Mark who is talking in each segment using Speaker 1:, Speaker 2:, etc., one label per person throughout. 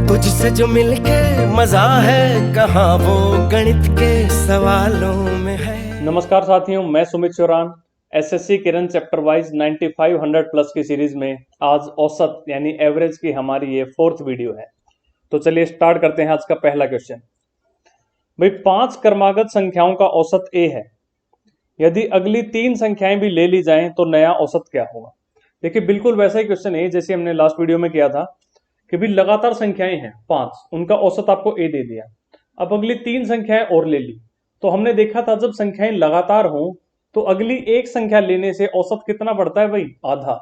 Speaker 1: तुझसे जो मिलके मजा है कहाँ वो गणित के सवालों में है।
Speaker 2: नमस्कार साथियों, मैं सुमित चौरान एसएससी किरण चैप्टर वाइज 9500 प्लस की सीरीज में आज औसत यानी एवरेज की हमारी ये 4th वीडियो है। तो चलिए स्टार्ट करते हैं आज का पहला क्वेश्चन। भाई 5 क्रमागत संख्याओं का औसत ए है, यदि अगली 3 संख्याएं भी ले ली जाएं तो नया औसत क्या होगा। देखिए बिल्कुल वैसा ही क्वेश्चन है जैसे हमने लास्ट वीडियो में किया था कि भी लगातार संख्याएं हैं 5, उनका औसत आपको ए दे दिया। अब अगली 3 संख्याएं और ले ली, तो हमने देखा था जब संख्याएं लगातार हों तो अगली एक संख्या लेने से औसत कितना बढ़ता है भाई, आधा।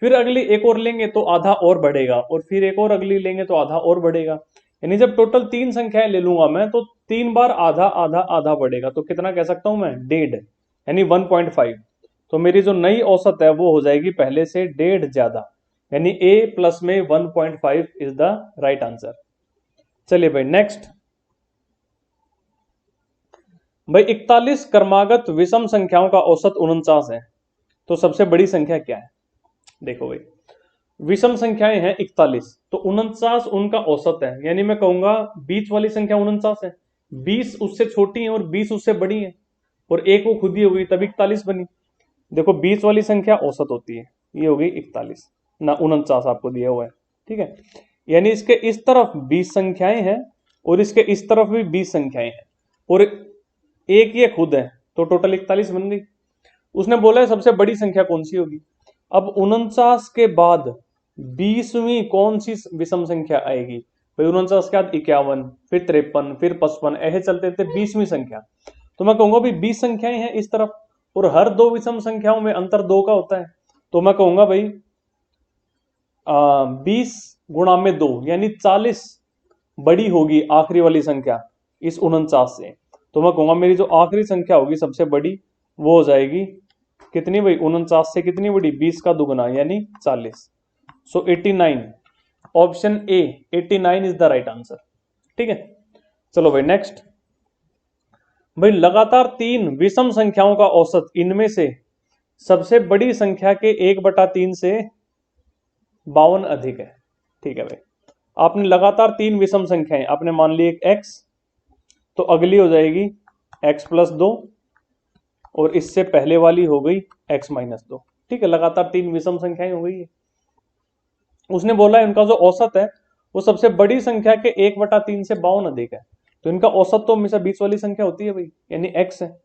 Speaker 2: फिर अगली एक और लेंगे तो आधा और बढ़ेगा, और फिर एक और अगली लेंगे तो आधा और बढ़ेगा। यानी जब टोटल 3 संख्याएं ले लूंगा मैं तो 3 बार आधा आधा आधा बढ़ेगा, तो कितना कह सकता हूं मैं, 1.5 यानी 1.5। तो मेरी जो नई औसत है वो हो जाएगी पहले से 1.5 ज्यादा, यानी a प्लस में 1.5 इज द राइट आंसर। चलिए भाई नेक्स्ट। भाई 41 क्रमागत विषम संख्याओं का औसत 49 है, तो सबसे बड़ी संख्या क्या है। देखो भाई विषम संख्याएं हैं 41, तो 49 उनका औसत है, यानी मैं कहूंगा बीच वाली संख्या 49 है, 20 उससे छोटी है और 20 उससे बड़ी है, और एक वो खुद ही हो गई तभी 41 बनी। देखो 20 वाली संख्या औसत होती है, ये हो गई 41 ना 49 आपको दिया हुआ है, ठीक है। यानी इसके इस तरफ 20 संख्याएं हैं और इसके इस तरफ भी 20 संख्याएं हैं, और एक ये खुद है, तो टोटल 41 बन गई। उसने बोला है सबसे बड़ी संख्या कौन सी होगी। अब 49 के बाद 20वीं कौन सी विषम संख्या आएगी भाई, 49 के बाद 51, फिर 53, फिर 55, ऐसे चलते थे 20वीं संख्या। तो मैं कहूंगा भाई 20 संख्याएं हैं इस तरफ, और हर दो विषम संख्याओं में अंतर 2 का होता है, तो मैं कहूंगा भाई 20 गुणा में 2 यानी 40 बड़ी होगी आखिरी वाली संख्या इस 49 से। तो मैं कहूंगा मेरी जो आखिरी संख्या होगी सबसे बड़ी वो हो जाएगी कितनी भाई, 49 से कितनी बड़ी, 20 का दुगना यानी 40। सो 89, option A 89 is the right answer, ठीक है। चलो भाई नेक्स्ट। भाई लगातार 3 विषम संख्याओं का औसत इनमें से सबसे बड़ी संख्या के 1/3 से 52 अधिक है, ठीक है भाई। आपने लगातार 3 विषम संख्याएं आपने मान ली, एक x, तो अगली हो जाएगी x प्लस 2, और इससे पहले वाली हो गई x माइनस 2, ठीक है। लगातार 3 विषम संख्याएं हो गई है। उसने बोला है उनका जो औसत है वो सबसे बड़ी संख्या के 1/3 से 52 अधिक है, तो इनका औसत तो हमेशा 20 वाली संख्या होती है भाई, यानी x है।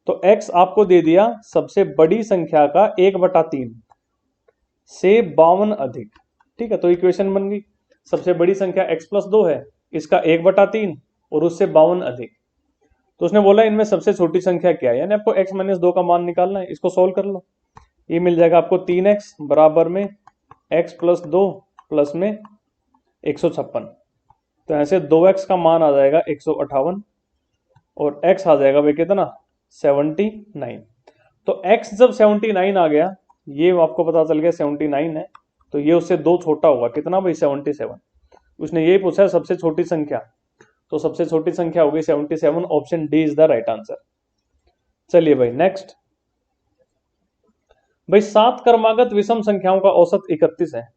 Speaker 2: तो x आपको दे दिया सबसे बड़ी संख्या का 1/3 से 52 अधिक, ठीक है। तो इक्वेशन बन गई, सबसे बड़ी संख्या x प्लस 2 है, इसका 1/3 और उससे 52 अधिक। तो उसने बोला इनमें सबसे छोटी संख्या क्या है, यानी आपको x माइनस 2 का मान निकालना है। इसको सोल्व कर लो, ये मिल जाएगा आपको 3x बराबर में x प्लस 2 प्लस में 156। तो ऐसे 2x का मान आ जाएगा 158, और x आ जाएगा भाई कितना, 79। तो x जब 79 आ गया, ये आपको पता चल गया 79 है, तो ये उससे 2 छोटा होगा, कितना भाई, 77। उसने यही पूछा है सबसे छोटी संख्या, तो सबसे छोटी संख्या हो गई 77, option D is the right answer. चलिए भाई नेक्स्ट। भाई 7 क्रमागत विषम संख्याओं का औसत 31 है।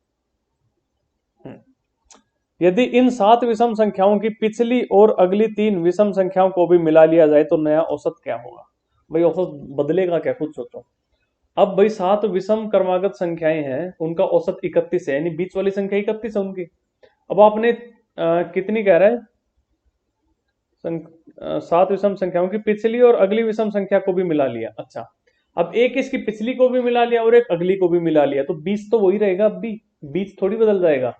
Speaker 2: यदि इन 7 विषम संख्याओं की पिछली और अगली 3 विषम संख्याओं को भी मिला लिया जाए तो नया औसत क्या होगा। भाई औसत बदलेगा क्या, खुद सोचो। अब भाई 7 विषम क्रमागत संख्याएं हैं, उनका औसत 31 है, यानी बीच वाली संख्या 31 है उनकी। अब आपने कितनी कह रहा है, 7 विषम संख्याओं की पिछली और अगली विषम संख्या को भी मिला लिया। अच्छा, अब एक इसकी पिछली को भी मिला लिया और एक अगली को भी मिला लिया, तो 20 तो वही रहेगा, अब भी बीच थोड़ी बदल जाएगा।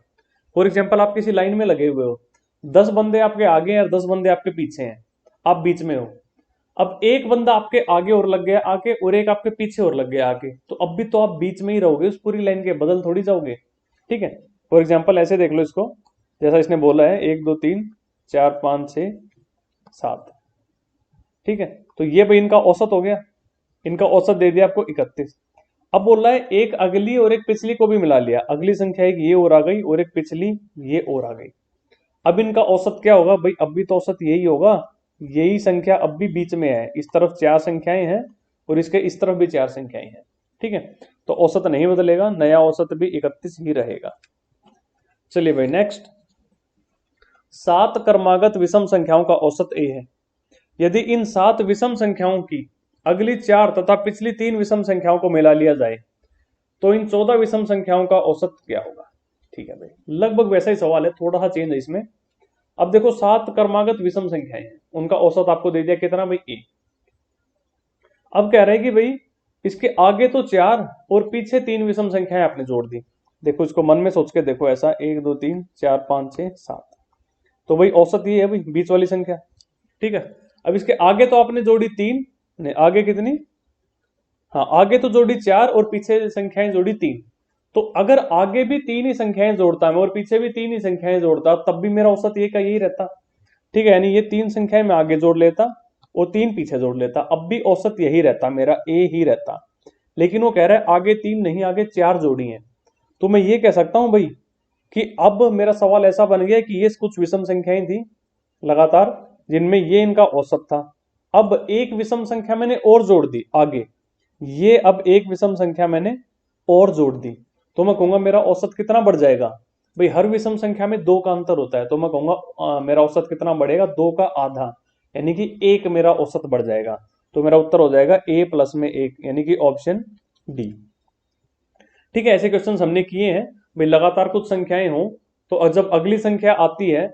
Speaker 2: फॉर एग्जाम्पल आप किसी लाइन में लगे हुए हो, 10 बंदे आपके आगे हैं और 10 बंदे आपके पीछे हैं, आप बीच में हो। अब एक बंदा आपके आगे और लग गया आके, और एक आपके पीछे और लग गया आके, तो अब भी तो आप बीच में ही रहोगे उस पूरी लाइन के, बदल थोड़ी जाओगे, ठीक है। फॉर एग्जाम्पल ऐसे देख लो इसको, जैसा इसने बोला है 1 2 3 4 5 6 7, ठीक है। तो ये भाई इनका औसत हो गया, इनका औसत दे दिया आपको 31। अब बोल रहा है एक अगली और एक पिछली को भी मिला लिया, अगली संख्या एक ये और आ गई और एक पिछली ये और आ गई। अब इनका औसत क्या होगा भाई, अब भी तो औसत यही होगा, यही संख्या अब भी बीच में है, इस तरफ 4 संख्याएं हैं और इसके इस तरफ भी 4 संख्याएं हैं, ठीक है। तो औसत नहीं बदलेगा, नया औसत भी 31 ही रहेगा। चलिए भाई नेक्स्ट। 7 क्रमागत विषम संख्याओं का औसत a है। यदि इन 7 विषम संख्याओं की अगली 4 तथा पिछली 3 विषम संख्याओं को मिला लिया जाए तो इन 14 विषम संख्याओं का औसत क्या होगा। ठीक है भाई, लगभग वैसा ही सवाल है, थोड़ा सा चेंज है इसमें। अब देखो 7 क्रमागत विषम संख्याएं हैं, उनका औसत आपको दे दिया कितना भाई a। अब कह रहे हैं कि भाई इसके आगे तो 4 और पीछे 3 विषम संख्याएं आपने जोड़ दी। देखो इसको मन में सोच के देखो, ऐसा 1 2 3 4 5 6 7, तो भाई औसत ये है भाई बीच वाली संख्या। ठीक है, अब इसके आगे तो आपने जोड़ी 3, नहीं आगे कितनी, हाँ आगे तो जोड़ी 4 और पीछे संख्याएं जोड़ी 3। तो अगर आगे भी 3 ही संख्याएं जोड़ता मैं और पीछे भी 3 ही संख्याएं जोड़ता तब भी मेरा औसत ये का यही रहता। ठीक है, यानी ये 3 संख्याएं मैं आगे जोड़ लेता और 3 पीछे जोड़ लेता, अब भी औसत यही रहता, मेरा a ही रहता। लेकिन वो कह रहा है आगे 3 नहीं आगे 4 जोड़ी हैं, तो मैं ये कह सकता हूं भाई कि अब मेरा सवाल ऐसा बन गया कि ये कुछ विषम संख्याएं थी लगातार जिनमें ये इनका औसत था। अब एक विषम संख्या मैंने और जोड़ दी आगे, ये अब एक विषम संख्या मैंने और जोड़ दी, तो मैं कहूंगा मेरा औसत कितना बढ़ जाएगा भाई। हर विषम संख्या में 2 का अंतर होता है, तो मैं कहूंगा मेरा औसत कितना बढ़ेगा, 2 का आधा, यानी कि 1 मेरा औसत बढ़ जाएगा। तो मेरा उत्तर हो जाएगा a प्लस में 1, यानी कि ऑप्शन डी। ठीक है, ऐसे क्वेश्चन हमने किए हैं भाई, लगातार कुछ संख्याएं हो तो जब अगली संख्या आती है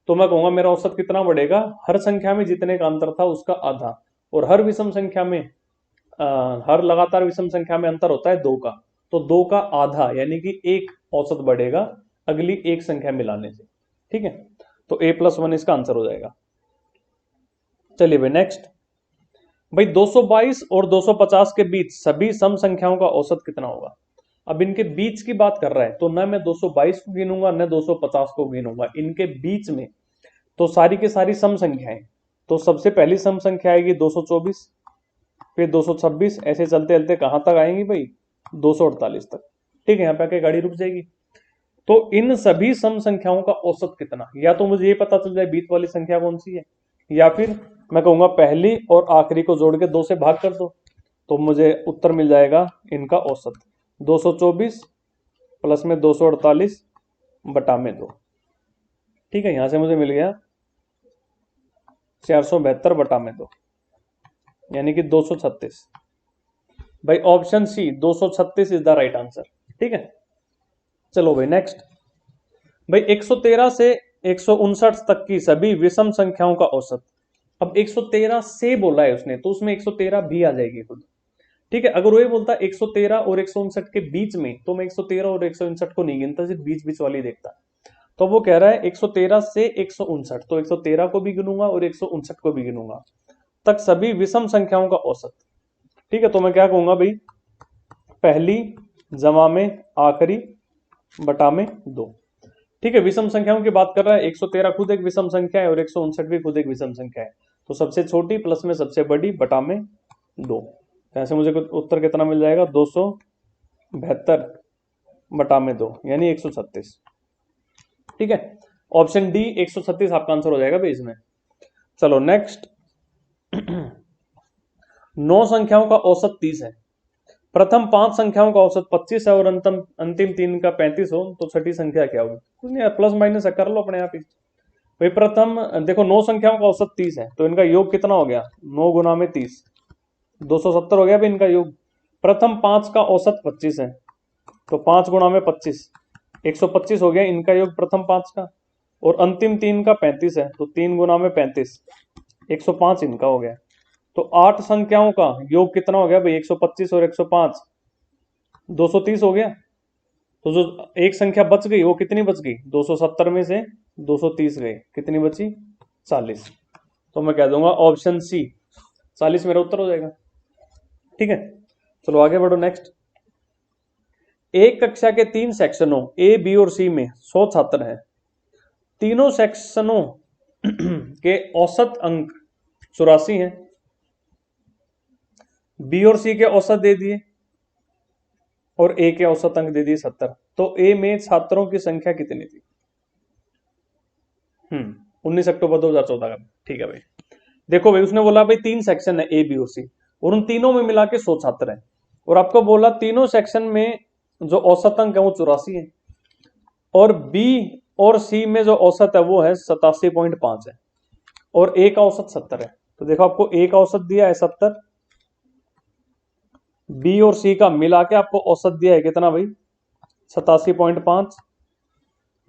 Speaker 2: तो मैं कहूंगा मेरा औसत कितना बढ़ेगा, हर संख्या में जितने का अंतर था उसका आधा, और हर विषम संख्या में हर लगातार विषम संख्या में अंतर होता है 2 का, तो 2 का आधा यानी कि 1 औसत बढ़ेगा अगली एक संख्या मिलाने से। ठीक है, तो a प्लस 1 इसका आंसर हो जाएगा। चलिए भाई नेक्स्ट, भाई 222 और 250 के बीच सभी सम संख्याओं का औसत कितना होगा। अब इनके बीच की बात कर रहा है तो न मैं 222 को गिनूंगा न 250 को गिनूंगा, इनके बीच में तो सारी की सारी सम संख्याएं। तो सबसे पहली सम संख्या आएगी 224, फिर 226, ऐसे चलते चलते कहां तक आएंगी भाई 248 तक। ठीक है, यहाँ पे आके गाड़ी रुक जाएगी। तो इन सभी सम संख्याओं का औसत कितना, या तो मुझे ये पता चल जाए बीच वाली संख्या कौन सी है, या फिर मैं कहूंगा पहली और आखिरी को जोड़ के 2 से भाग कर दो, तो मुझे उत्तर मिल जाएगा इनका औसत 224 प्लस में 248 बटा में 2। ठीक है, यहां से मुझे मिल गया 472 बटा में 2, यानी कि 236। भाई option C 236 is the right answer. ठीक है, चलो भाई नेक्स्ट, भाई 113 से 159 तक की सभी विषम संख्याओं का औसत। अब 113 से बोला है उसने तो उसमें 113 भी आ जाएगी खुद। ठीक है, अगर वो ये बोलता 113 और 159 के बीच में तो मैं 113 और 159 को नहीं गिनता, सिर्फ बीच बीच वाली देखता। तो वो कह रहा है 113 से 159, तो 113 को भी गिनूंगा और 159 को भी गिनूंगा तक सभी विषम संख्याओं का औसत। ठीक है, तो मैं क्या कहूंगा भाई, पहली जमा में आखिरी बटा में 2। ठीक है, विषम संख्याओं की बात कर रहा है, 113 खुद एक विषम संख्या है और 159 भी खुद एक विषम संख्या है, तो सबसे छोटी प्लस में सबसे बड़ी बटा में 2। ऐसे मुझे उत्तर कितना मिल जाएगा 272 बटा में 2, यानी 136। ठीक है, ऑप्शन डी 136 आपका आंसर हो जाएगा भाई इसमें। चलो नेक्स्ट, 9 संख्याओं का औसत 30 है, प्रथम 5 संख्याओं का औसत 25 है और अंतिम 3 का 35 हो तो छठी संख्या क्या होगी। कुछ नहीं, प्लस माइनस कर लो अपने आप ही भाई। प्रथम देखो 9 संख्याओं का औसत 30 है, तो इनका योग कितना हो गया, 9 गुना में 30, 270 हो गया भाई इनका योग। प्रथम 5 का औसत 25 है, तो 5 गुना में 25, 125 हो गया इनका योग प्रथम 5 का, और अंतिम 3 का 35 है, तो 3 गुना में 35, 105 इनका हो गया। तो 8 संख्याओं का योग कितना हो गया भाई, 125 और 105, 230 हो गया। तो जो एक संख्या बच गई वो कितनी बच गई, 270 में से 230 गए, कितनी बची 40। तो मैं कह दूंगा ऑप्शन सी 40 मेरा उत्तर हो जाएगा। ठीक है, चलो आगे बढ़ो नेक्स्ट। एक कक्षा के 3 सेक्शनों ए बी और सी में 100 छात्र हैं, तीनों सेक्शनों के औसत अंक 84 हैं, बी और सी के औसत दे दिए और ए के औसत अंक दे दिए 70, तो ए में छात्रों की संख्या कितनी थी। 19 अक्टूबर 2014 का। ठीक है भाई, देखो भाई उसने बोला भाई 3 सेक्शन है ए बी और सी, और उन तीनों में मिला के 100 छात्र हैं, और आपको बोला तीनों सेक्शन में जो औसत अंक है वो 84 है, और बी और सी में जो औसत है वो है 87.5 है, और ए का औसत 70 है। तो देखो आपको ए का औसत दिया है 70, बी और सी का मिला के आपको औसत दिया है कितना भाई 87.5,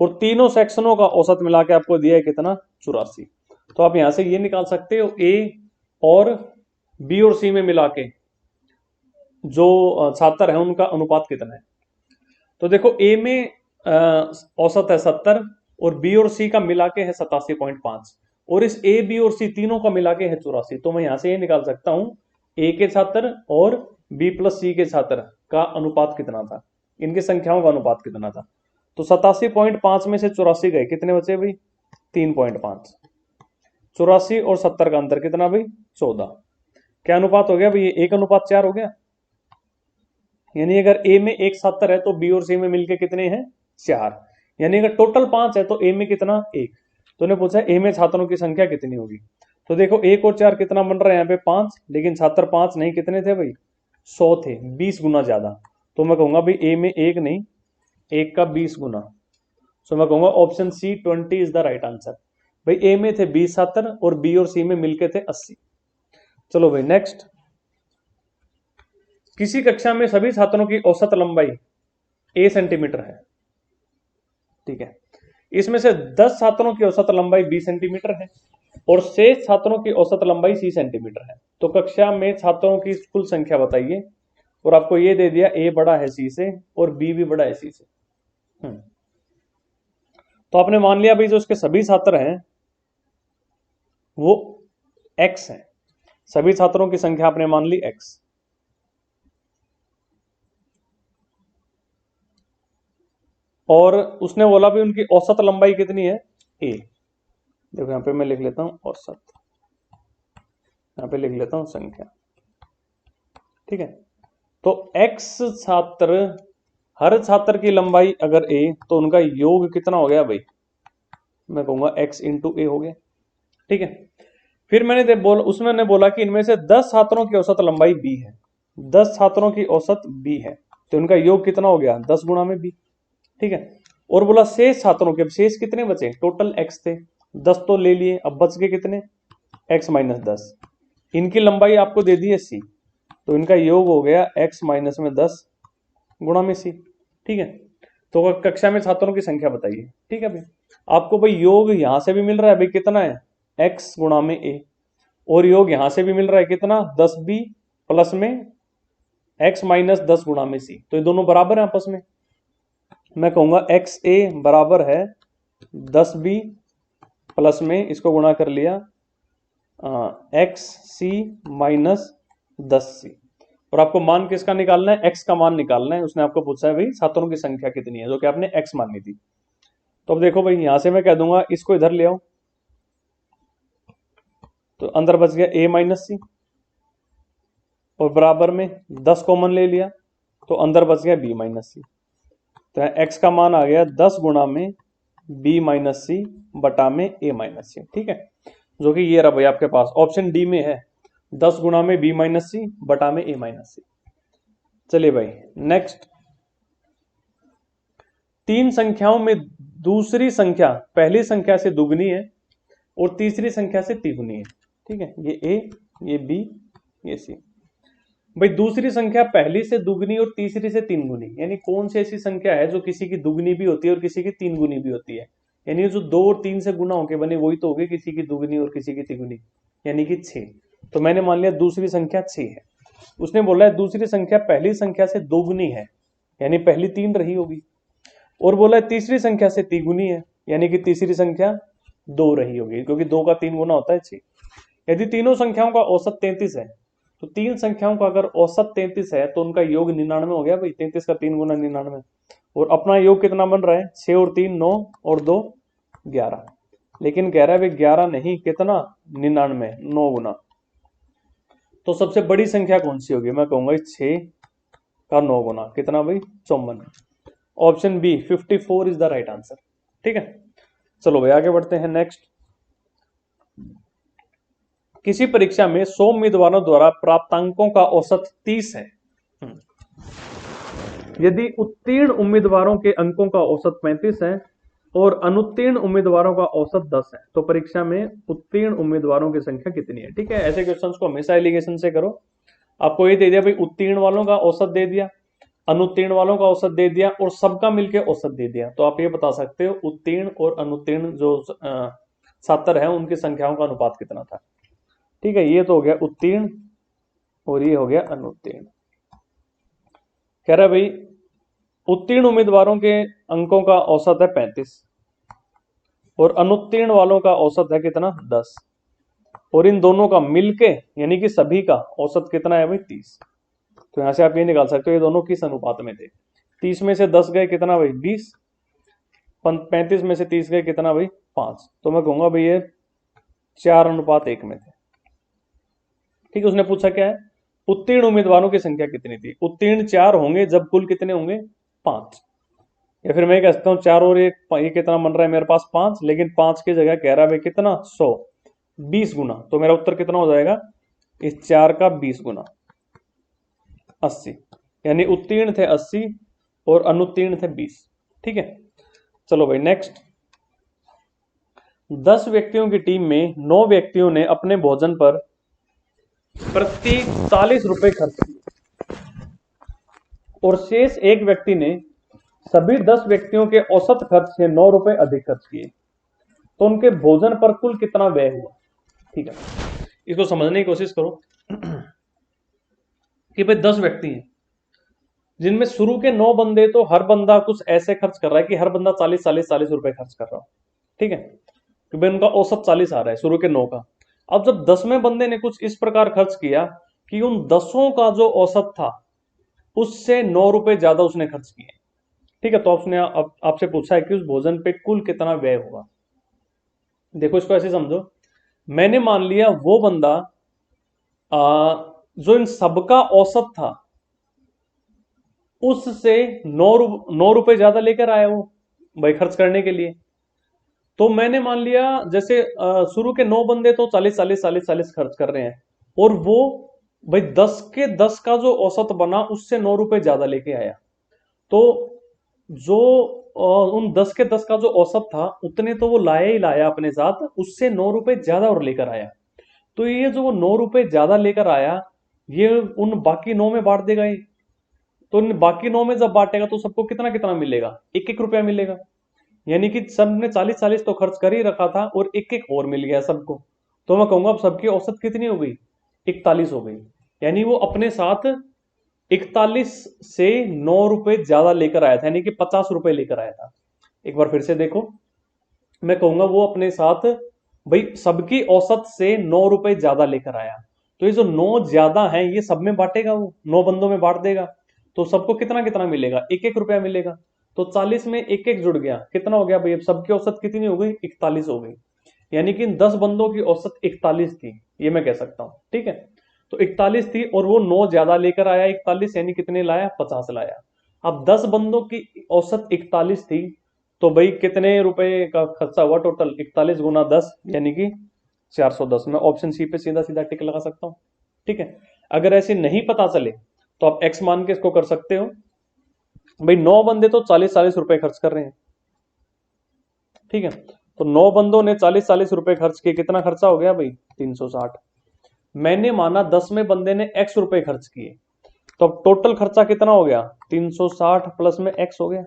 Speaker 2: और तीनों सेक्शनों का औसत मिला के आपको दिया है कितना 84। तो आप यहां से ये निकाल सकते हो ए और बी और सी में मिला के जो छात्र है उनका अनुपात कितना है। तो देखो ए में औसत है 70 और बी और सी का मिला के है 87.5, और इस ए बी और सी तीनों का मिला के है 84। तो मैं यहां से ये निकाल सकता हूं ए के छात्र और बी प्लस सी के छात्र का अनुपात कितना था, इनकी संख्याओं का अनुपात कितना था। तो 87.5 में से 84 गए, कितने बचे भाई 3.5। 84 और 70 का अंतर कितना भाई 14। क्या अनुपात हो गया भाई, ये 1:4 हो गया। यानी अगर ए में एक छात्र है तो बी और सी में मिलके कितने हैं 4। यानी अगर टोटल 5 है तो ए में कितना 1। तो उन्हें पूछा ए में छात्रों की संख्या कितनी होगी। तो देखो 1 और 4 कितना बन रहा है यहाँ पे 5, लेकिन छात्र 5 नहीं, कितने थे भाई 100 थे, 20 गुना ज्यादा। तो मैं कहूंगा भाई ए में 1 नहीं, 1 का 20 गुना। तो मैं कहूंगा option C 20 is the right answer. भाई ए में थे 20 छात्र और बी और सी में मिलके थे 80। चलो भाई नेक्स्ट, किसी कक्षा में सभी छात्रों की औसत लंबाई ए सेंटीमीटर है, ठीक है। इसमें से 10 छात्रों की औसत लंबाई 20 सेंटीमीटर है और शेष छात्रों की औसत लंबाई 30 सेंटीमीटर है। तो कक्षा में छात्रों की कुल संख्या बताइए, और आपको ये दे दिया ए बड़ा है सी से और बी भी बड़ा है सी से। तो आपने मान लिया भाई जो उसके सभी छात्र हैं वो x है, सभी छात्रों की संख्या आपने मान ली x। और उसने बोला भी उनकी औसत लंबाई कितनी है a। देखो यहां पे मैं लिख लेता हूं औसत, यहां पे लिख लेता हूं संख्या, ठीक है। तो x छात्र, हर छात्र की लंबाई अगर a, तो उनका योग कितना हो गया भाई, मैं कहूंगा x इंटू ए हो गया, ठीक है। फिर मैंने उसने बोला कि इनमें से 10 छात्रों की औसत लंबाई b है, 10 छात्रों की औसत b है, तो उनका योग कितना हो गया 10 गुणा में b, ठीक है। और बोला शेष छात्रों के, शेष कितने बचे, टोटल x थे 10 तो ले लिए, अब बच गए कितने x माइनस 10। इनकी लंबाई आपको दे दी है c, तो इनका योग हो गया x माइनस में 10 गुणा में c, ठीक है। तो कक्षा में छात्रों की संख्या बताइए, ठीक है भाई। आपको भाई योग यहां से भी मिल रहा है भाई कितना है x गुणा में a, और योग यहां से भी मिल रहा है कितना 10b प्लस में x माइनस 10 गुणा में c, तो ये दोनों बराबर है आपस में। मैं कहूंगा एक्स ए बराबर है 10b प्लस में इसको गुणा कर लिया एक्स सी माइनस 10c, और आपको मान किसका निकालना है, x का मान निकालना है। उसने आपको पूछा है भाई छात्रों की संख्या कितनी है, जो कि आपने x मानी थी। तो अब देखो भाई यहां से मैं कह दूंगा इसको इधर ले आओ, तो अंदर बच गया a माइनस सी, और बराबर में 10 कॉमन ले लिया तो अंदर बच गया b माइनस सी। तो x का मान आ गया 10 गुणा में b माइनस सी बटा में a माइनस सी, ठीक है। जो कि ये रहा भाई आपके पास ऑप्शन डी में है 10 गुणा में b माइनस सी बटा में a माइनस सी। चलिए भाई नेक्स्ट, तीन संख्याओं में दूसरी संख्या पहली संख्या से दुगनी है और तीसरी संख्या से तिगुनी है, ठीक है। ये a, ये b, ये c। भाई दूसरी संख्या पहली से दुगनी और तीसरी से तीन गुनी, यानी कौन सी ऐसी संख्या है जो किसी की दुगनी भी होती है और किसी की तीन गुनी भी होती है। यानी जो 2 और 3 से गुना होके बने वही तो होगी किसी की दुगनी और किसी की तिगुनी, यानी कि 6। तो मैंने मान लिया दूसरी संख्या 6 है। उसने बोला है दूसरी संख्या पहली संख्या से दोगुनी है, यानी पहली 3 रही होगी, और बोला है तीसरी संख्या से तिगुनी है, यानी कि तीसरी संख्या 2 रही होगी, क्योंकि 2 का 3 गुना होता है 6। यदि तीनों संख्याओं का औसत 33 है, तो तीन संख्याओं का अगर औसत 33 है तो उनका योग 99 हो गया भाई, 33 का 3 गुना 99। और अपना योग कितना बन रहा है 6 और 3 9 और 2 11, लेकिन कह रहा है भाई 11 नहीं, कितना 99 9 गुना। तो सबसे बड़ी संख्या कौन सी होगी, मैं कहूंगा 6 का 9 गुना, कितना भाई 54। Option B 54 is the right answer, ठीक है। चलो भाई आगे बढ़ते हैं नेक्स्ट। किसी परीक्षा में 100 उम्मीदवारों द्वारा प्राप्त अंकों का औसत 30 है। यदि उत्तीर्ण उम्मीदवारों के अंकों का औसत 35 है और अनुत्तीर्ण उम्मीदवारों का औसत 10 है, तो परीक्षा में उत्तीर्ण उम्मीदवारों की संख्या कितनी है। ठीक है, ऐसे क्वेश्चंस को हमेशा एलिगेशन से करो। आपको ये दे दिया भाई, उत्तीर्ण वालों का औसत दे दिया, अनुत्तीर्ण वालों का औसत दे दिया और सबका मिलके औसत दे दिया, तो आप ये बता सकते हो उत्तीर्ण और अनुत्तीर्ण जो छात्र है उनकी संख्याओं का अनुपात कितना था। ठीक है, ये तो हो गया उत्तीर्ण और ये हो गया अनुत्तीर्ण। कह रहा है भाई उत्तीर्ण उम्मीदवारों के अंकों का औसत है 35 और अनुत्तीर्ण वालों का औसत है कितना 10, और इन दोनों का मिलके यानी कि सभी का औसत कितना है भाई 30। तो यहां से आप ये निकाल सकते हो ये दोनों किस अनुपात में थे। 30 में से 10 गए कितना भाई 20, 35 में से 30 गए कितना भाई 5, तो मैं कहूंगा भाई ये 4:1 में थे। ठीक है, उसने पूछा क्या है, उत्तीर्ण उम्मीदवारों की संख्या कितनी थी। उत्तीर्ण 4 होंगे जब कुल कितने होंगे 5, या फिर मैं कह सकता हूँ 4 और 1 ये कितना बन रहा है मेरे पास 5, लेकिन 5 की जगह कह रहा है भाई कितना 100, 20 गुना, तो मेरा उत्तर कितना हो जाएगा इस 4 का 20 गुना 80, यानी उत्तीर्ण थे 80 और अनुत्तीर्ण थे 20। ठीक है, चलो भाई नेक्स्ट। 10 व्यक्तियों की टीम में 9 व्यक्तियों ने अपने भोजन पर प्रति 40 रुपए खर्च किए और शेष एक व्यक्ति ने सभी 10 व्यक्तियों के औसत खर्च से 9 रुपए अधिक खर्च किए, तो उनके भोजन पर कुल कितना व्यय हुआ। ठीक है, इसको समझने की कोशिश करो कि भाई 10 व्यक्ति हैं जिनमें शुरू के 9 बंदे तो हर बंदा कुछ ऐसे खर्च कर रहा है कि हर बंदा 40 रुपए खर्च कर रहा हो। ठीक है, कि भाई उनका औसत 40 आ रहा है शुरू के 9 का। अब जब 10वें बंदे ने कुछ इस प्रकार खर्च किया कि उन 10 का जो औसत था उससे 9 रुपए ज्यादा उसने खर्च किए। ठीक है, तो उसने आपसे पूछा है कि उस भोजन पे कुल कितना व्यय होगा। देखो इसको ऐसे समझो, मैंने मान लिया वो बंदा जो इन सबका औसत था उससे 9 रुपए ज्यादा लेकर आया वो भाई खर्च करने के लिए। तो मैंने मान लिया जैसे शुरू के 9 बंदे तो 40 खर्च कर रहे हैं और वो भाई 10 के 10 का जो औसत बना उससे 9 रुपए ज्यादा लेके आया, तो जो उन 10 के 10 का जो औसत था उतने तो वो लाया ही लाया अपने साथ, उससे 9 रुपए ज्यादा और लेकर आया। तो ये जो वो 9 रुपए ज्यादा लेकर आया ये उन बाकी 9 में बांट देगा ये, तो उन बाकी 9 में जब बांटेगा तो सबको कितना कितना मिलेगा 1-1 रुपया मिलेगा, यानी कि सबने 40 तो खर्च कर ही रखा था और 1-1 और मिल गया सबको। तो मैं कहूंगा अब सबकी औसत कितनी हो गई 41 हो गई, यानी वो अपने साथ 41 से 9 रुपए ज्यादा लेकर आया था, यानी कि 50 रुपए लेकर आया था। एक बार फिर से देखो, मैं कहूंगा वो अपने साथ भाई सबकी औसत से 9 रुपए ज्यादा लेकर आया, तो ये जो 9 ज्यादा है ये सब में बांटेगा, वो 9 बंदों में बांट देगा, तो सबको कितना कितना मिलेगा 1-1 रुपया मिलेगा। तो 40 में 1-1 जुड़ गया, कितना हो गया भाई अब सबकी औसत कितनी हो गई 41 हो गई, यानी कि इन 10 बंदों की औसत 41 थी, ये मैं कह सकता हूं। ठीक है, तो 41 थी और वो 9 ज्यादा लेकर आया 41, यानी कितने लाया 50 लाया। अब 10 बंदों की औसत 41 थी, तो भाई कितने रुपए का खर्चा हुआ टोटल 41 गुना 10 यानी कि 410। मैं ऑप्शन सी पे सीधा सीधा टिक लगा सकता हूं। ठीक है, अगर ऐसे नहीं पता चले तो आप एक्स मान के इसको कर सकते हो, भाई 9 बंदे तो 40 रुपए खर्च कर रहे हैं। ठीक है, तो 9 बंदों ने 40 रुपए खर्च किए, कितना खर्चा हो गया भाई 360। मैंने माना 10वें बंदे ने x रुपए खर्च किए, तो अब टोटल खर्चा कितना हो गया 360 प्लस में x हो गया,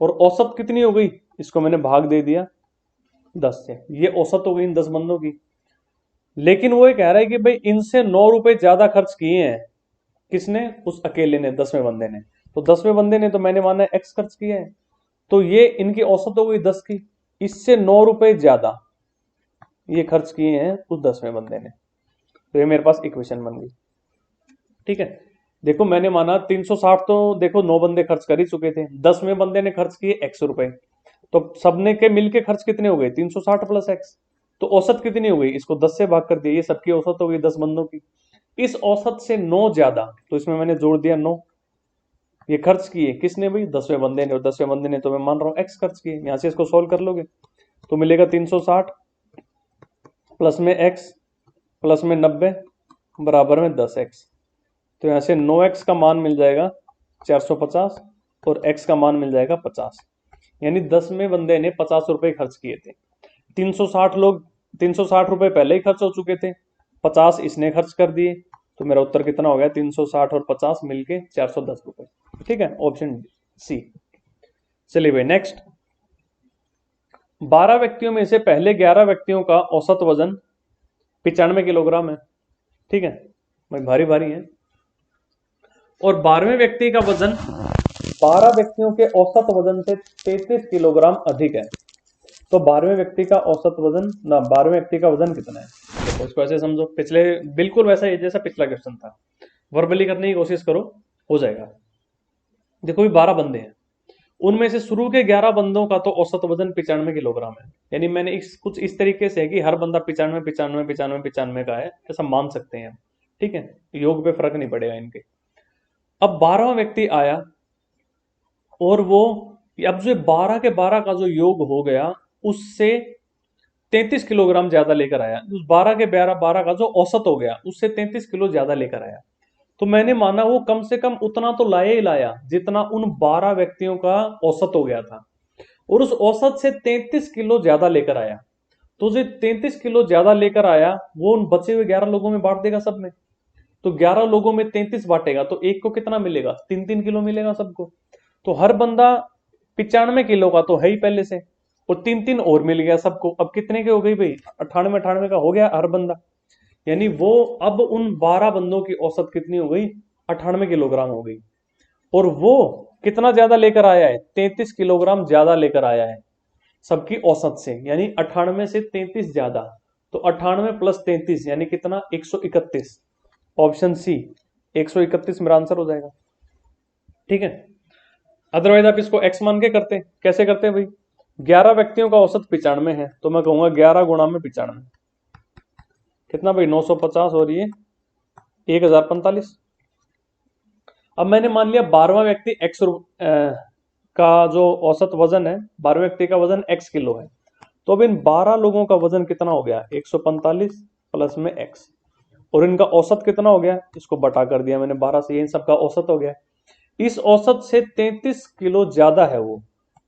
Speaker 2: और औसत कितनी हो गई इसको मैंने भाग दे दिया 10 से, ये औसत हो गई इन 10 बंदों की। लेकिन वो ये कह रहा है कि भाई इनसे 9 रुपए ज्यादा खर्च किए हैं, किसने उस अकेले ने 10वें बंदे ने, तो 10वें बंदे ने तो मैंने माना x खर्च किया है, तो ये इनकी औसत हो गई 10 की, इससे 9 रुपए ज्यादा ये खर्च किए हैं उस 10वें बंदे ने, तो ये मेरे पास इक्वेशन बन गई। ठीक है, देखो मैंने माना 360 तो देखो 9 बंदे खर्च कर ही चुके थे, 10वें बंदे ने खर्च किए x रुपए, तो सबने के मिलके खर्च कितने हो गए 360 प्लस x, तो औसत कितनी हो गई इसको 10 से भाग कर दिया, ये सबकी औसत हो गई 10 बंदों की। इस औसत से 9 ज्यादा, तो इसमें मैंने जोड़ दिया 9, ये खर्च किए किसने भाई 10वें बंदे ने, और 10वें बंदे ने तो मैं मान रहा हूं x खर्च किए। यहां से इसको सोल्व कर लोगे तो मिलेगा 360 प्लस में x प्लस में 90 बराबर में 10x, तो यहां से 9x का मान मिल जाएगा 450 और x का मान मिल जाएगा 50, यानी 10 में बंदे ने 50 रुपए खर्च किए थे। 360 रुपए पहले ही खर्च हो चुके थे, 50 इसने खर्च कर दिए, तो मेरा उत्तर कितना हो गया, 360 और 50 मिलके 410 रुपए। ठीक है, ऑप्शन सी। चलिए भाई नेक्स्ट, 12 व्यक्तियों में से पहले 11 व्यक्तियों का औसत वजन 95 किलोग्राम है। ठीक है भाई, भारी भारी है। और 12वें व्यक्ति का वजन 12 व्यक्तियों के औसत वजन से 33 किलोग्राम अधिक है। तो 12वें व्यक्ति का औसत वजन ना 12वें व्यक्ति का वजन कितना है, देखो इसको ऐसे समझो, पिछले बिल्कुल वैसा ही जैसा पिछला क्वेश्चन था, वर्बली करने की कोशिश करो, हो जाएगा। देखो ये 12 बंदे हैं, उनमें से शुरू के 11 बंदों का तो औसत वजन 95 किलोग्राम है। यानी मैंने कुछ इस तरीके से है कि हर बंदा 95 का है, ऐसा मान सकते हैं। ठीक है, योग पे फर्क नहीं पड़ेगा इनके। अब 12वां व्यक्ति आया और वो अब जो 12 के 12 का जो योग हो गया उससे 33 किलोग्राम ज्यादा लेकर आया। उस 12 के 12 का जो औसत हो गया उससे 33 किलो ज्यादा लेकर आया। तो मैंने माना वो कम से कम उतना तो लाया ही लाया जितना उन 12 व्यक्तियों का औसत हो गया था, और उस औसत से 33 किलो ज्यादा लेकर आया। तो जो 33 किलो ज्यादा लेकर आया वो उन बचे हुए 11 लोगों में बांट देगा सब में। तो 11 लोगों में 33 बांटेगा तो एक को कितना मिलेगा, 3-3 किलो मिलेगा सबको। तो हर बंदा 95 किलो का तो है ही पहले से, और 3-3 और मिल गया सबको। अब कितने के हो गई भाई, 98 का हो गया हर बंदा। यानी वो अब उन 12 बंदों की औसत कितनी हो गई, 98 किलोग्राम हो गई। और वो कितना ज्यादा लेकर आया है, 33 किलोग्राम ज्यादा लेकर आया है सबकी औसत से, यानी 98 से 33 ज्यादा। तो 98 प्लस 33 यानी कितना, 131। ऑप्शन सी 131 मेरा आंसर हो जाएगा। ठीक है, अदरवाइज आप इसको एक्स मान के करते हैं। कैसे करते हैं भाई, 11 व्यक्तियों का औसत 95 है, तो मैं कहूंगा 11 गुणा में 95 कितना भाई, 950, और ये 1045। अब मैंने मान लिया 12वां व्यक्ति एक्स का जो औसत वजन है, 12वें व्यक्ति का वजन x किलो है। तो अब इन 12 लोगों का वजन कितना हो गया, 145 प्लस में x, और इनका औसत कितना हो गया, इसको बटा कर दिया मैंने 12 से, इन सबका औसत हो गया। इस औसत से 33 किलो ज्यादा है वो,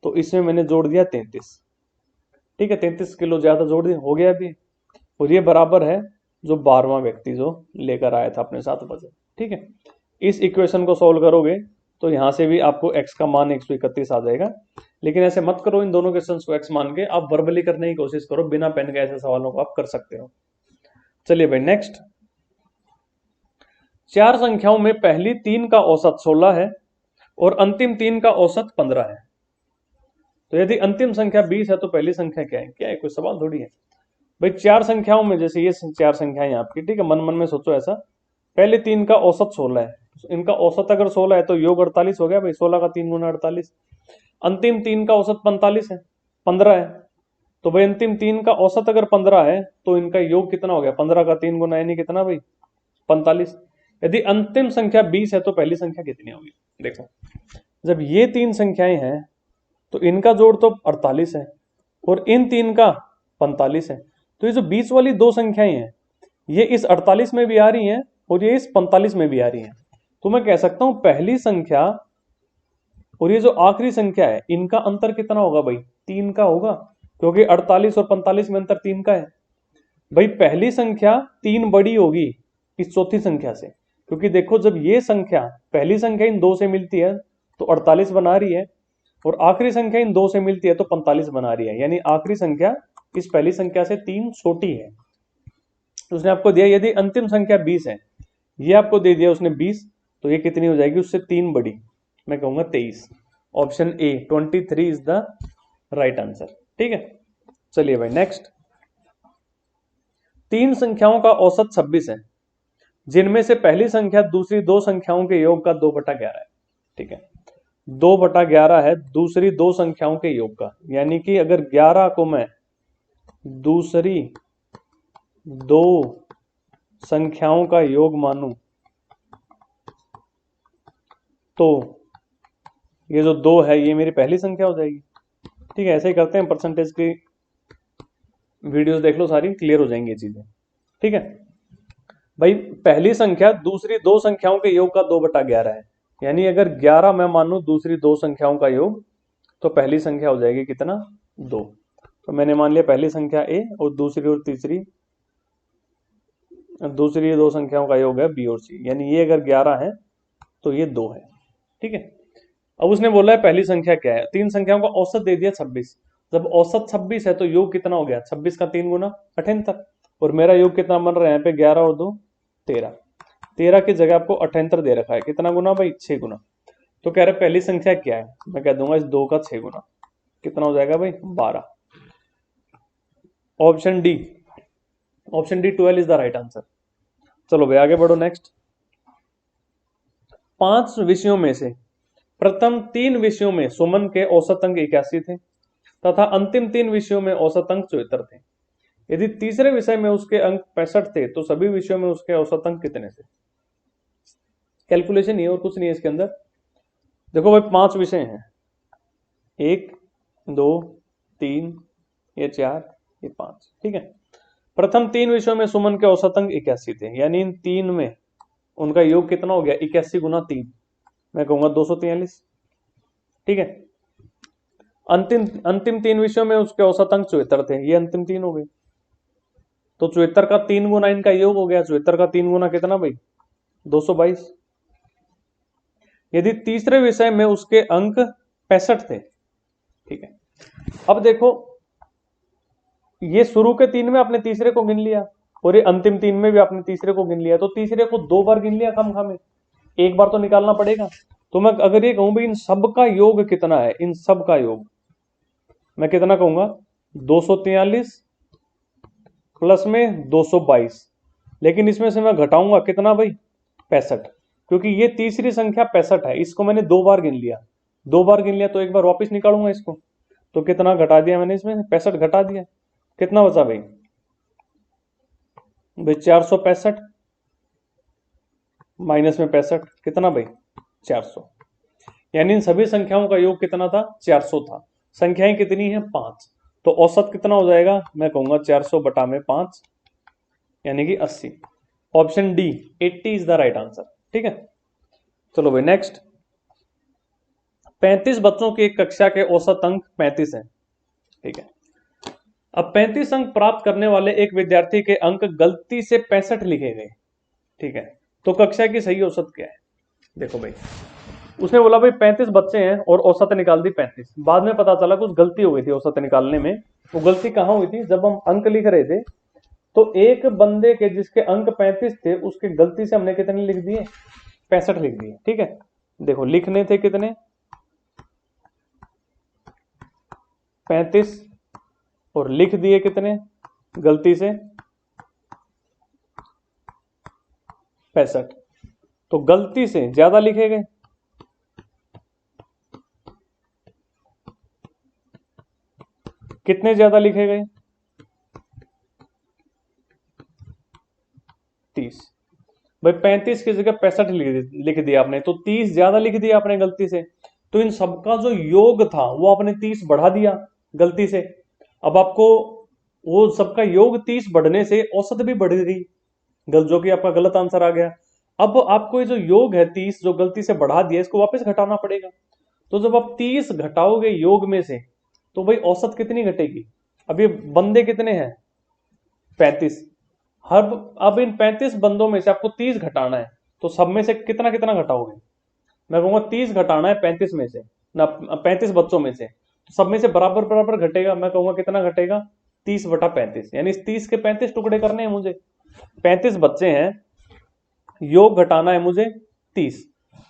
Speaker 2: तो इसमें मैंने जोड़ दिया 33। ठीक है, 33 किलो ज्यादा जोड़ दिया, हो गया अभी। और ये बराबर है जो 12वां व्यक्ति जो लेकर आया था अपने साथ वजन। ठीक है, इस इक्वेशन को सॉल्व करोगे तो यहां से भी आपको x का मान 131 आ जाएगा। लेकिन ऐसे मत करो इन दोनों क्वेश्चन को x मान के, आप वर्बली करने की कोशिश करो, बिना पेन के ऐसे सवालों को आप कर सकते हो। चलिए भाई नेक्स्ट, 4 संख्याओं में पहली 3 का औसत 16 है और अंतिम 3 का औसत 15 है। तो यदि अंतिम संख्या 20 है तो पहली संख्या क्या है, क्या है, कोई सवाल थोड़ी है भाई। 4 संख्याओं में, जैसे ये 4 संख्याएं आपकी, ठीक है, मन मन में सोचो ऐसा, पहले 3 का औसत 16 है, इनका औसत अगर 16 है तो योग 48 हो गया भाई, 16 का 3 गुना 48। अंतिम 3 का औसत 45 है, 15 है, तो भाई अंतिम 3 का औसत अगर 15 है तो इनका योग कितना हो गया, 15 का 3 गुना यानी कितना भाई, 45। यदि अंतिम संख्या 20 है तो पहली संख्या कितनी होगी, देखो जब ये 3 संख्याएं हैं तो इनका जोड़ तो 48 है और इन 3 का 45 है। तो ये जो बीच वाली 2 संख्याएं हैं ये इस 48 में भी आ रही हैं और ये इस 45 में भी आ रही हैं। तो मैं कह सकता हूं पहली संख्या और ये जो आखिरी संख्या है इनका अंतर कितना होगा भाई, 3 का होगा, क्योंकि 48 और 45 में अंतर 3 का है। भाई पहली संख्या 3 बड़ी होगी इस चौथी संख्या से, क्योंकि देखो जब ये संख्या पहली संख्या इन 2 से मिलती है तो 48 बना रही है, और आखिरी संख्या इन 2 से मिलती है तो 45 बना रही है, यानी आखिरी संख्या इस पहली संख्या से 3 छोटी है। तो उसने आपको दिया यदि अंतिम संख्या 20 है, ये आपको दे दिया उसने 20, तो ये कितनी हो जाएगी, उससे 3 बड़ी, मैं कहूंगा 23। Option A 23 is the right answer. ठीक है, चलिए भाई नेक्स्ट, 3 संख्याओं का औसत 26 है जिनमें से पहली संख्या दूसरी 2 संख्याओं के योग का 2/11 है। ठीक है, 2/11 है दूसरी 2 संख्याओं के योग का, यानी कि अगर 11 को मैं दूसरी 2 संख्याओं का योग मानूं तो ये जो 2 है ये मेरी पहली संख्या हो जाएगी। ठीक है, ऐसे ही करते हैं, परसेंटेज की वीडियोस देख लो, सारी क्लियर हो जाएंगी ये चीजें। ठीक है भाई, पहली संख्या दूसरी 2 संख्याओं के योग का 2/11 है, यानी अगर 11 मैं मानूं दूसरी 2 संख्याओं का योग तो पहली संख्या हो जाएगी कितना, 2। तो मैंने मान लिया पहली संख्या ए और दूसरी और तीसरी, दूसरी 2 संख्याओं का योग है बी और सी, यानी ये अगर 11 है तो ये 2 है। ठीक है, अब उसने बोला है पहली संख्या क्या है, 3 संख्याओं का औसत दे दिया 26। जब औसत 26 है तो योग कितना हो गया, 26 का 3 गुना 78, और मेरा योग कितना बन रहा है यहाँ पे, 11 और 2 13। 13 की जगह आपको 78 दे रखा है, कितना गुना भाई, 6 गुना। तो कह रहे पहली संख्या क्या है, मैं कह दूंगा इस 2 का 6 गुना, कितना हो जाएगा भाई, 12। Option D, option D 12 is the right answer. चलो भाई आगे बढ़ो नेक्स्ट। 5 विषयों में से प्रथम 3 विषयों में सुमन के औसत अंक 81 थे तथा अंतिम 3 विषयों में औसत अंक 74 थे। यदि तीसरे विषय में उसके अंक 65 थे तो सभी विषयों में उसके औसत अंक कितने थे। कैलकुलेशन ये और कुछ नहीं है इसके अंदर। देखो भाई 5 विषय हैं, 1 2 3 ये 4 ये 5। ठीक है, प्रथम 3 विषयों में सुमन के औसत अंक 81 थे, यानी इन 3 में उनका योग कितना हो गया, 81 गुना 3, मैं कहूंगा 243। ठीक है, अंतिम 3 विषयों में उसके औसत अंक 74 थे, ये अंतिम 3 हो गए। तो 74 का 3 गुना इनका योग हो गया, 74 का 3 गुना कितना भाई, 222। यदि तीसरे विषय में उसके अंक 65 थे। ठीक है, अब देखो ये शुरू के 3 में आपने तीसरे को गिन लिया और ये अंतिम 3 में भी आपने तीसरे को गिन लिया, तो तीसरे को 2 बार गिन लिया कम खामे, एक बार तो निकालना पड़ेगा। तो मैं अगर ये कहूं भाई इन सब का योग कितना है, इन सब का योग मैं कितना कहूंगा, 243 प्लस में 222, लेकिन इसमें से मैं घटाऊंगा कितना भाई, 65, क्योंकि ये तीसरी संख्या 65 है, इसको मैंने 2 बार गिन लिया, 2 बार गिन लिया तो एक बार वापस निकालूंगा इसको। तो कितना घटा दिया मैंने इसमें, 65 घटा दिया, कितना बचा भाई 465 माइनस में 65 कितना भाई 400, यानी इन सभी संख्याओं का योग कितना था, 400 था। संख्याएं कितनी है, 5, तो औसत कितना हो जाएगा, मैं कहूंगा 400 बटा में 5 यानी कि 80। Option D 80 is the right answer. ठीक है, चलो भाई नेक्स्ट। 35 बच्चों की एक कक्षा के औसत अंक 35 हैं। ठीक है, अब 35 अंक प्राप्त करने वाले एक विद्यार्थी के अंक गलती से 65 लिखे गए। ठीक है, तो कक्षा की सही औसत क्या है। देखो भाई उसने बोला भाई 35 बच्चे हैं और औसत निकाल दी 35, बाद में पता चला कुछ गलती हो गई थी औसत निकालने में। वो गलती कहाँ हुई थी, जब हम अंक लिख रहे थे तो एक बंदे के जिसके अंक 35 थे उसके गलती से हमने कितने लिख दिए, 65 लिख दिए। ठीक है, देखो लिखने थे कितने, 35 और लिख दिए कितने गलती से, 65, तो गलती से ज्यादा लिखे गए। कितने ज्यादा लिखे गए, 30। भाई 35 की जगह 65 लिख दिया आपने, तो 30 ज्यादा लिख दिया आपने गलती से, तो इन सबका जो योग था वो आपने 30 बढ़ा दिया गलती से। अब आपको वो सबका योग 30 बढ़ने से औसत भी बढ़ गई, जो कि आपका गलत आंसर आ गया। अब आपको ये जो योग है 30 जो गलती से बढ़ा दिया इसको वापस घटाना पड़ेगा। तो जब आप 30 घटाओगे योग में से तो भाई औसत कितनी घटेगी। अब ये बंदे कितने हैं, 35, अब इन 35 बंदों में से आपको 30 घटाना है, तो सब में से कितना कितना घटाओगे, मैं कहूंगा 30 घटाना है 35 में से ना, 35 बच्चों में से, तो सब में से बराबर बराबर घटेगा। मैं कहूंगा कितना घटेगा, 30 बटा 35, यानी इस 30 के 35 टुकड़े करने हैं मुझे, 35 बच्चे हैं, योग घटाना है मुझे 30,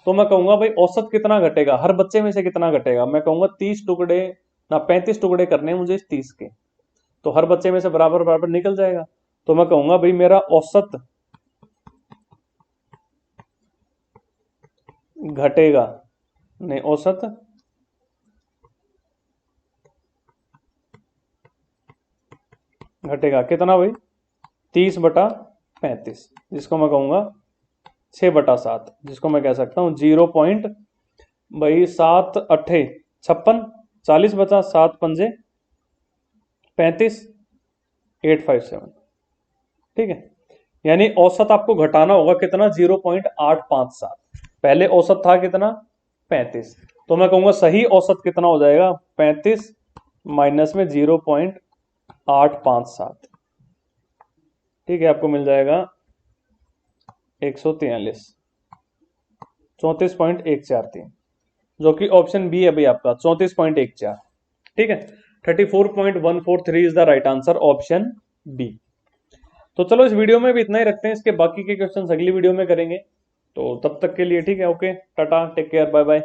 Speaker 2: तो मैं कहूंगा भाई औसत कितना घटेगा, हर बच्चे में से कितना घटेगा, मैं कहूंगा 30 टुकड़े ना 35 टुकड़े करने हैं मुझे इस 30 के, तो हर बच्चे में से बराबर बराबर निकल जाएगा। तो मैं कहूंगा भाई मेरा औसत घटेगा, नहीं औसत घटेगा कितना भाई, 30 बटा 35, जिसको मैं कहूंगा 6 बटा 7, जिसको मैं कह सकता हूं 0 पॉइंट भाई 7 अट्ठे 56, 40 बचा 7 पंजे 35, 857। ठीक है, यानी औसत आपको घटाना होगा कितना, 0.857, पहले औसत था कितना 35, तो मैं कहूंगा सही औसत कितना हो जाएगा 35 माइनस में 0.857, ठीक है, आपको मिल जाएगा 143, 34.143, जो कि ऑप्शन बी है भाई आपका 34.14, ठीक है। 34.143 is the right answer, option B. तो चलो इस वीडियो में भी इतना ही रखते हैं, इसके बाकी के क्वेश्चंस अगली वीडियो में करेंगे। तो तब तक के लिए ठीक है, okay, tata, take care, bye bye.